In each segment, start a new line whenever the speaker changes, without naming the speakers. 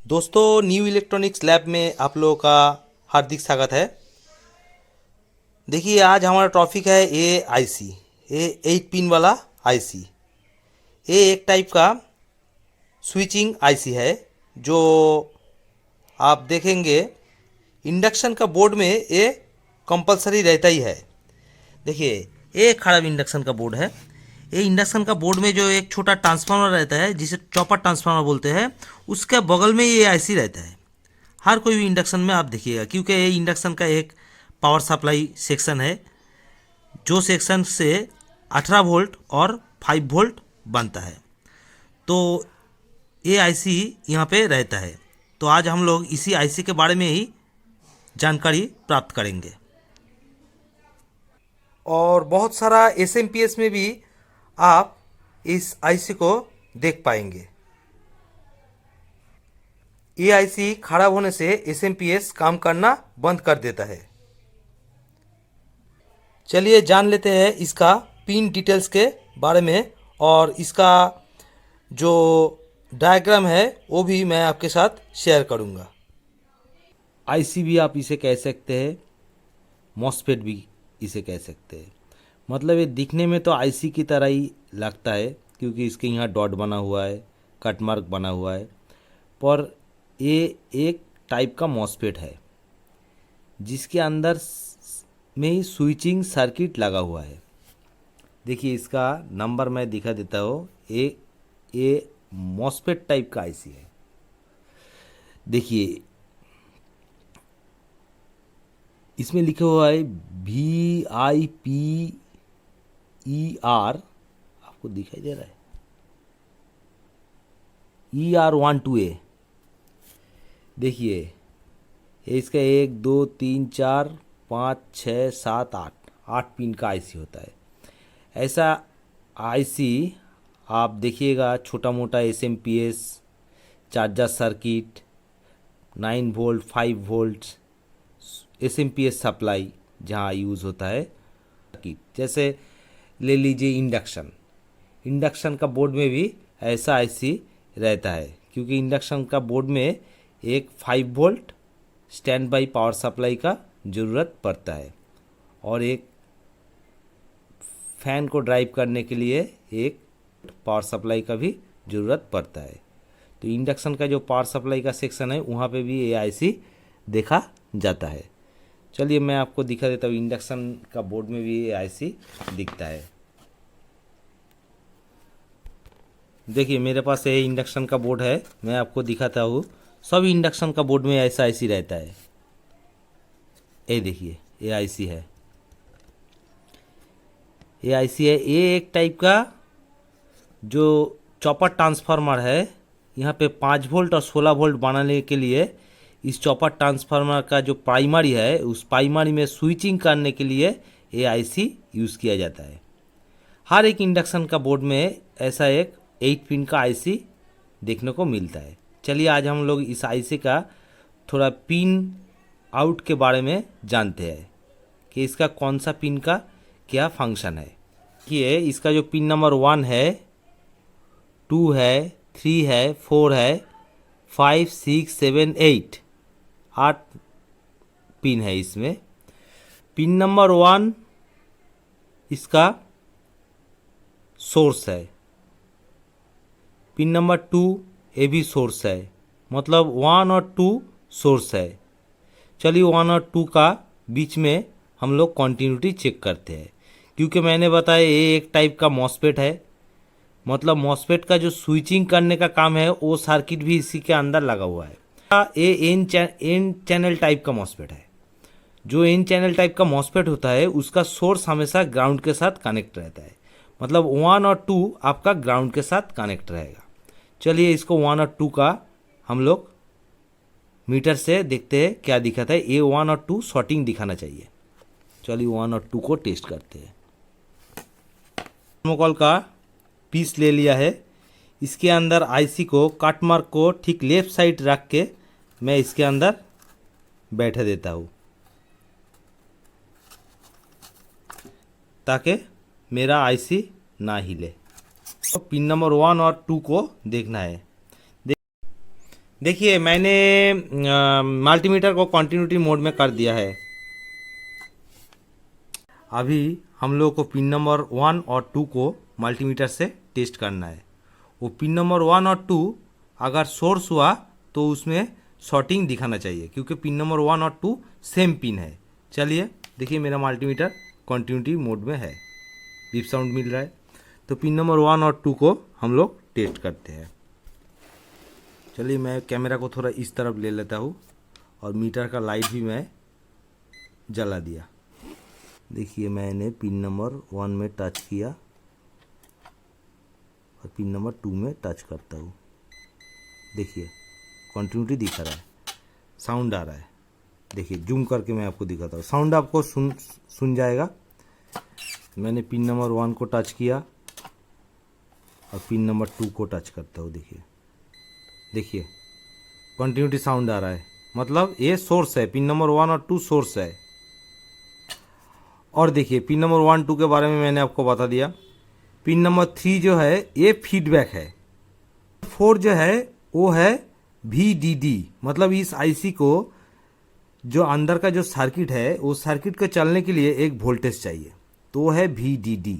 दोस्तों, new electronics lab में आप लोगों का हार्दिक स्वागत है। देखिए, आज हमारा टॉपिक है ए आईसी। ए 8 पिन वाला आईसी। ये एक टाइप का स्विचिंग आईसी है जो आप देखेंगे इंडक्शन का बोर्ड में ये कंपलसरी रहता ही है। देखिए, ये एक खराब इंडक्शन का बोर्ड है। ये इंडक्शन का बोर्ड में जो एक छोटा ट्रांसफार्मर रहता है जिसे चॉपर ट्रांसफार्मर बोलते हैं, उसके बगल में ये आईसी रहता है। हर कोई भी इंडक्शन में आप देखिएगा, क्योंकि ये इंडक्शन का एक पावर सप्लाई सेक्शन है जो सेक्शन से 18 वोल्ट और 5 वोल्ट बनता है। तो ये आईसी यहाँ पे रहता है। तो आज हम लोग इसी आईसी के बारे में ही जानकारी प्राप्त करेंगे और बहुत सारा एसएमपीएस में भी आप इस आईसी को देख पाएंगे। ये आईसी खराब होने से एसएमपीएस काम करना बंद कर देता है। चलिए जान लेते हैं इसका पिन डिटेल्स के बारे में, और इसका जो डायग्राम है वो भी मैं आपके साथ शेयर करूंगा। आईसी भी आप इसे कह सकते हैं, मॉसफेट भी इसे कह सकते हैं। मतलब ये दिखने में तो आईसी की तरह ही लगता है, क्योंकि इसके यहाँ डॉट बना हुआ है, कट मार्क बना हुआ है, पर ये एक टाइप का मॉसफेट है जिसके अंदर में ही स्विचिंग सर्किट लगा हुआ है। देखिए, इसका नंबर मैं दिखा देता हूँ। ये मॉसफेट टाइप का आईसी है। देखिए, इसमें लिखा हुआ है VIPER। आपको दिखाई दे रहा है ER12A। देखिए, इसका 1 2 3 4 5 6 7 8 पिन का आईसी होता है। ऐसा आईसी आप देखिएगा, छोटा मोटा SMPS, charger circuit, 9 volt 5 volt SMPS supply जहाँ यूज़ होता है। जैसे ले लीजिए इंडक्शन का बोर्ड में भी ऐसा आईसी रहता है, क्योंकि इंडक्शन का बोर्ड में एक 5 volt stand by power supply का ज़रूरत पड़ता है, और एक फैन को ड्राइव करने के लिए एक पावर सप्लाई का भी ज़रूरत पड़ता है। तो इंडक्शन का जो पावर सप्लाई का सेक्शन है वहाँ पे भी ये आईसी देखा जाता है। चलिए मैं आपको दिखा देता हूँ, इंडक्शन का बोर्ड में भी ये आईसी दिखता है। देखिए, मेरे पास ये इंडक्शन का बोर्ड है, मैं आपको दिखाता हूँ। सब इंडक्शन का बोर्ड में ऐसा आईसी रहता है। ये देखिए, ये आईसी है, ये आईसी है। ये एक टाइप का जो चॉपर ट्रांसफार्मर है। यहाँ पे 5 वोल्ट और 16 वोल्ट बनाने के लिए इस चॉपर ट्रांसफार्मर का जो प्राइमरी है, उस प्राइमरी में स्विचिंग करने के लिए ये आईसी यूज़ किया जाता है। हर एक इंडक्शन का बोर्ड में ऐसा एक 8 पिन का आईसी देखने को मिलता है। चलिए आज हम लोग इस आईसी का थोड़ा पिन आउट के बारे में जानते हैं कि इसका कौन सा पिन का क्या फंक्शन है। कि इसका जो पिन नंबर 1 है, 2 है, 3 है, 4 है, 5 6 7 8 पिन है इसमें। पिन नंबर 1 इसका सोर्स है। पिन नंबर 2 ये भी सोर्स है, मतलब 1 और 2 सोर्स है। चलिए 1 और 2 का बीच में हम लोग कॉन्टिन्यूटी चेक करते हैं, क्योंकि मैंने बताया ये एक टाइप का मॉसफेट है। मतलब मॉसफेट का जो स्विचिंग करने का काम है वो सर्किट भी इसी के अंदर लगा हुआ है। ये एन चैनल टाइप का मॉसफेट है। जो एन चैनल टाइप का मॉसफेट होता है उसका सोर्स हमेशा ग्राउंड के साथ कनेक्ट रहता है। मतलब 1 और 2 आपका ग्राउंड के साथ कनेक्ट रहेगा। चलिए इसको 1 और 2 का हम लोग मीटर से देखते हैं क्या दिखाता है। ये 1 और 2 शॉर्टिंग दिखाना चाहिए। चलिए 1 और 2 को टेस्ट करते हैं। थर्मोकोल का पीस ले लिया है। इसके अंदर आईसी को कट मार्क को ठीक लेफ्ट साइड रख के मैं इसके अंदर बैठा देता हूँ, ताकि मेरा आईसी ना हिले। तो पिन नंबर 1 और 2 को देखना है। देखिए मैंने मल्टीमीटर को कंटिन्यूटी मोड में कर दिया है। अभी हम लोग को पिन नंबर 1 और 2 को मल्टीमीटर से टेस्ट करना है। वो पिन नंबर 1 और 2 अगर सोर्स हुआ तो उसमें शॉर्टिंग दिखाना चाहिए, क्योंकि पिन नंबर 1 और 2 सेम पिन है। चलिए देखिए मेरा मल्टीमीटर कंटिन्यूटी मोड में है, बीप साउंड मिल रहा है। तो पिन नंबर 1 और 2 को हम लोग टेस्ट करते हैं। चलिए मैं कैमरा को थोड़ा इस तरफ ले लेता हूँ और मीटर का लाइट भी मैं जला दिया। देखिए मैंने पिन नंबर 1 में टच किया और पिन नंबर 2 में टच करता हूँ। देखिए कंटिन्यूटी दिखा रहा है, साउंड आ रहा है। देखिए जूम करके मैं आपको दिखाता हूँ, साउंड आपको सुन जाएगा। मैंने पिन नंबर 1 को टच किया और पिन नंबर 2 को टच करता हूँ। देखिए कंटिन्यूटी साउंड आ रहा है, मतलब ये सोर्स है। पिन नंबर 1 और 2 सोर्स है। और देखिए पिन नंबर 1 2 के बारे में मैंने आपको बता दिया। पिन नंबर 3 जो है ये फीडबैक है। 4 जो है वो है VDD, मतलब इस आईसी को जो अंदर का जो सर्किट है वो सर्किट को चलने के लिए एक वोल्टेज चाहिए, तो वो है VDD।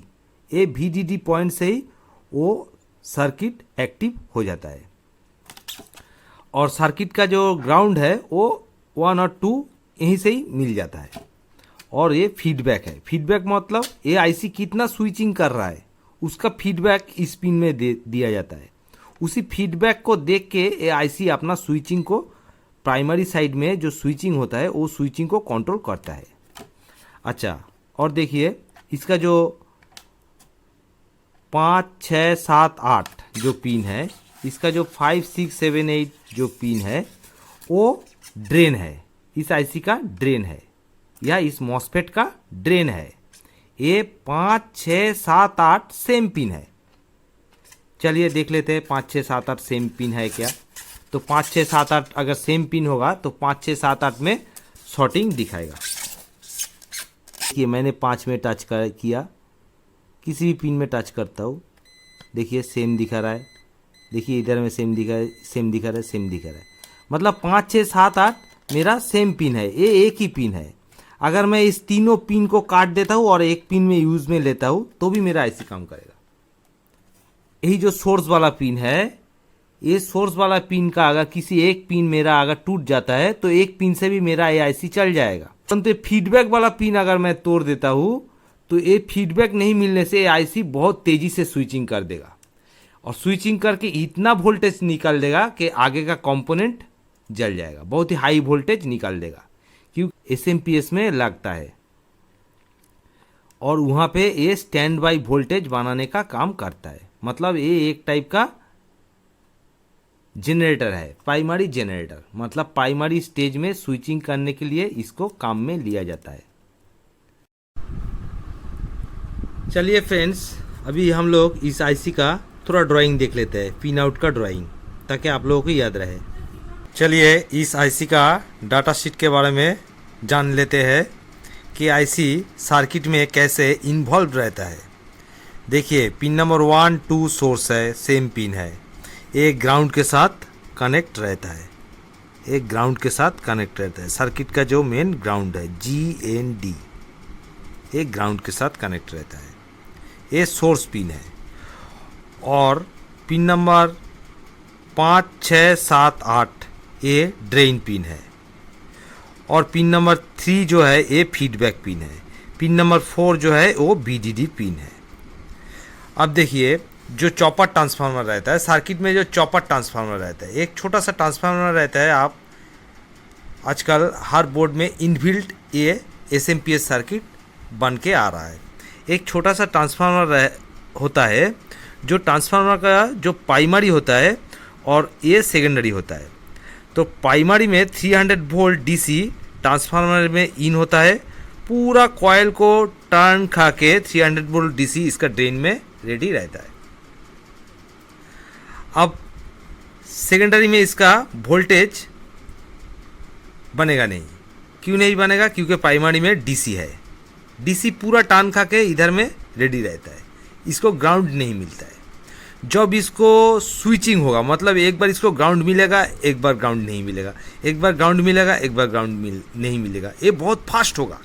ये VDD पॉइंट से ही वो सर्किट एक्टिव हो जाता है। और सर्किट का जो ग्राउंड है वो 1 और 2 यहीं से ही मिल जाता है। और ये फीडबैक है। फीडबैक मतलब ये आईसी कितना स्विचिंग कर रहा है उसका फीडबैक इस पिन में दिया जाता है। उसी फीडबैक को देख के ये आईसी अपना स्विचिंग को, प्राइमरी साइड में जो स्विचिंग होता है वो स्विचिंग को कंट्रोल करता है। अच्छा, और देखिए इसका जो 5 6 7 8 जो पिन है, इसका जो 5 6 7 8 जो पिन है वो ड्रेन है, इस आईसी का ड्रेन है, या इस मॉसफेट का ड्रेन है। ये 5 6 7 8 सेम पिन है। चलिए देख लेते हैं 5 6 7 8 सेम पिन है क्या। तो 5 6 7 8 अगर सेम पिन होगा तो 5 6 7 8 में शॉर्टिंग दिखाएगा। देखिए मैंने 5 में टच किया, किसी भी पिन में टच करता हूँ, देखिए सेम दिखा रहा है। देखिए इधर में सेम दिखा है, सेम दिखा रहा है, सेम दिखा रहा है। मतलब 5 6 7 8 मेरा सेम पिन है, ये एक ही पिन है। अगर मैं इस तीनों पिन को काट देता हूँ और एक पिन में यूज में लेता हूँ तो भी मेरा आईसी काम करेगा। यही जो सोर्स वाला पिन है, ये सोर्स वाला पिन का अगर किसी एक पिन मेरा अगर टूट जाता है तो एक पिन से भी मेरा ये आईसी चल जाएगा। परंतु फीडबैक वाला पिन अगर मैं तोड़ देता हूँ तो ये फीडबैक नहीं मिलने से आईसी बहुत तेजी से स्विचिंग कर देगा और स्विचिंग करके इतना वोल्टेज निकाल देगा कि आगे का कंपोनेंट जल जाएगा, बहुत ही हाई वोल्टेज निकाल देगा, क्योंकि एसएमपीएस में लगता है और वहाँ पे ये स्टैंड बाई वोल्टेज बनाने का काम करता है। मतलब ये एक टाइप का जनरेटर है, प्राइमरी जनरेटर, मतलब प्राइमरी स्टेज में स्विचिंग करने के लिए इसको काम में लिया जाता है। चलिए फ्रेंड्स, अभी हम लोग इस आईसी का थोड़ा ड्राइंग देख लेते हैं, पिन आउट का ड्राइंग, ताकि आप लोगों को याद रहे। चलिए इस आईसी का डाटा शीट के बारे में जान लेते हैं कि आईसी सर्किट में कैसे इन्वॉल्व रहता है। देखिए पिन नंबर 1 2 सोर्स है, सेम पिन है, एक ग्राउंड के साथ कनेक्ट रहता है, एक ग्राउंड के साथ कनेक्ट रहता है। सर्किट का जो मेन ग्राउंड है GND, एक ग्राउंड के साथ कनेक्ट रहता है। ये सोर्स पिन है। और पिन नंबर 5 6 7 8 ये ड्रेन पिन है। और पिन नंबर 3 जो है ये फीडबैक पिन है। पिन नंबर 4 जो है वो VDD पिन है। अब देखिए जो चॉपर ट्रांसफार्मर रहता है सर्किट में, जो चॉपर ट्रांसफार्मर रहता है, एक छोटा सा ट्रांसफार्मर रहता है। आप आजकल हर बोर्ड में इनबिल्ट ये SMPS सर्किट बन के आ रहा है। एक छोटा सा ट्रांसफार्मर होता है, जो ट्रांसफार्मर का जो प्राइमरी होता है और ये सेकेंडरी होता है। तो प्राइमरी में 300 वोल्ट DC ट्रांसफार्मर में इन होता है, पूरा कॉइल को टर्न खा के 300 वोल्ट DC इसका ड्रेन में रेडी रहता है। अब सेकेंडरी में इसका वोल्टेज बनेगा नहीं। क्यों नहीं बनेगा? क्योंकि प्राइमरी में DC है, DC पूरा टर्न खा के इधर में रेडी रहता है, इसको ग्राउंड नहीं मिलता है। जब इसको स्विचिंग होगा, मतलब एक बार इसको ग्राउंड मिलेगा, एक बार ग्राउंड नहीं मिलेगा, एक बार ग्राउंड मिलेगा, एक बार ग्राउंड नहीं मिलेगा, ये बहुत फास्ट होगा।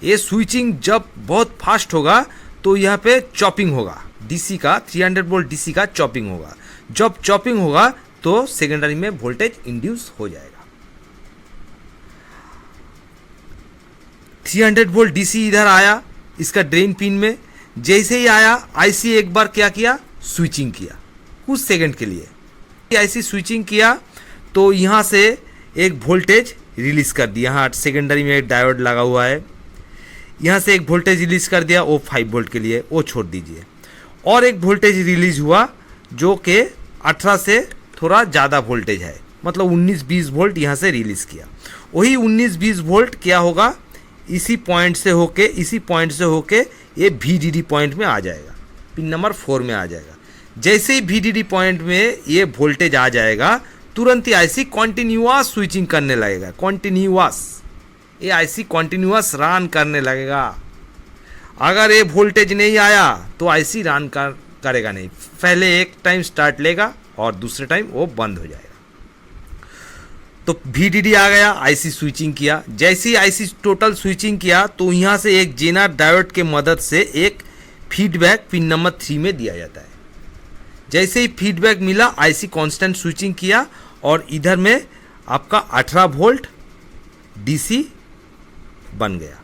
ये स्विचिंग जब बहुत फास्ट होगा तो यहाँ पे चॉपिंग होगा, डीसी का 300 वोल्ट डीसी का चॉपिंग होगा। जब चॉपिंग होगा तो सेकेंडरी में वोल्टेज इंड्यूस हो जाएगा। 300 वोल्ट डीसी इधर आया इसका ड्रेन पिन में, जैसे ही आया आईसी एक बार क्या किया, स्विचिंग किया कुछ सेकंड के लिए। आईसी स्विचिंग किया तो यहाँ से एक वोल्टेज रिलीज कर दिया। यहाँ सेकेंडरी में एक डायोड लगा हुआ है, यहाँ से एक वोल्टेज रिलीज कर दिया, वो 5 वोल्ट के लिए, वो छोड़ दीजिए। और एक वोल्टेज रिलीज हुआ जो कि 18 से थोड़ा ज़्यादा वोल्टेज है, मतलब 19-20 वोल्ट यहाँ से रिलीज़ किया। वही 19-20 वोल्ट क्या होगा, इसी पॉइंट से होके ये VDD पॉइंट में आ जाएगा, पिन नंबर 4 में आ जाएगा। जैसे ही VDD पॉइंट में ये वोल्टेज आ जाएगा तुरंत ही आईसी कॉन्टिन्यूअस स्विचिंग करने लगेगा। कॉन्टिन्यूअस ये आईसी कॉन्टिन्यूअस रन करने लगेगा। अगर ये वोल्टेज नहीं आया तो आईसी रन करेगा नहीं, पहले एक टाइम स्टार्ट लेगा और दूसरे टाइम वो बंद हो जाएगा। तो VDD आ गया, आईसी स्विचिंग किया। जैसे ही आईसी टोटल स्विचिंग किया तो यहाँ से एक जेनर डायोड के मदद से एक फीडबैक पिन नंबर 3 में दिया जाता है। जैसे ही फीडबैक मिला आईसी कांस्टेंट स्विचिंग किया और इधर में आपका 18 वोल्ट डीसी बन गया।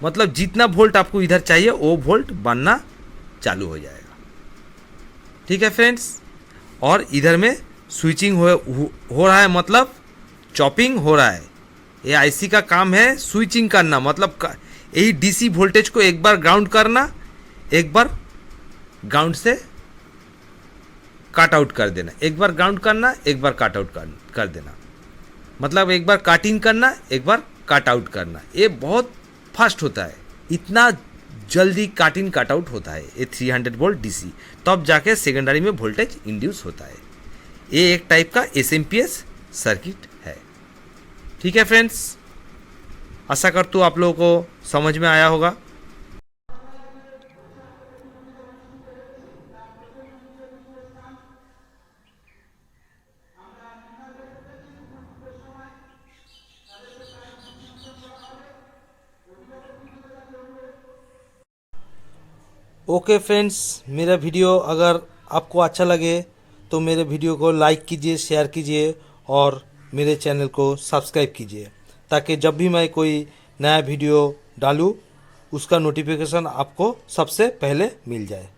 मतलब जितना वोल्ट आपको इधर चाहिए वो वोल्ट बनना चालू हो जाएगा। ठीक है फ्रेंड्स, और इधर में स्विचिंग हो रहा है, मतलब चॉपिंग हो रहा है। ये आईसी का काम है स्विचिंग करना, मतलब यही डीसी वोल्टेज को एक बार ग्राउंड करना, एक बार ग्राउंड से कट आउट कर देना, एक बार ग्राउंड करना, एक बार कट आउट कर देना, मतलब एक बार कट इन करना, एक बार कट आउट करना। ये बहुत फास्ट होता है, इतना जल्दी कट इन कट आउट होता है ये 300 वोल्ट डीसी, तब जाके सेकेंडरी में वोल्टेज इंड्यूस होता है। ये एक टाइप का एसएमपीएस सर्किट है। ठीक है फ्रेंड्स, आशा करता हूँ आप लोगों को समझ में आया होगा। ओके फ्रेंड्स, मेरा वीडियो अगर आपको अच्छा लगे तो मेरे वीडियो को लाइक कीजिए, शेयर कीजिए और मेरे चैनल को सब्सक्राइब कीजिए, ताकि जब भी मैं कोई नया वीडियो डालूँ उसका नोटिफिकेशन आपको सबसे पहले मिल जाए।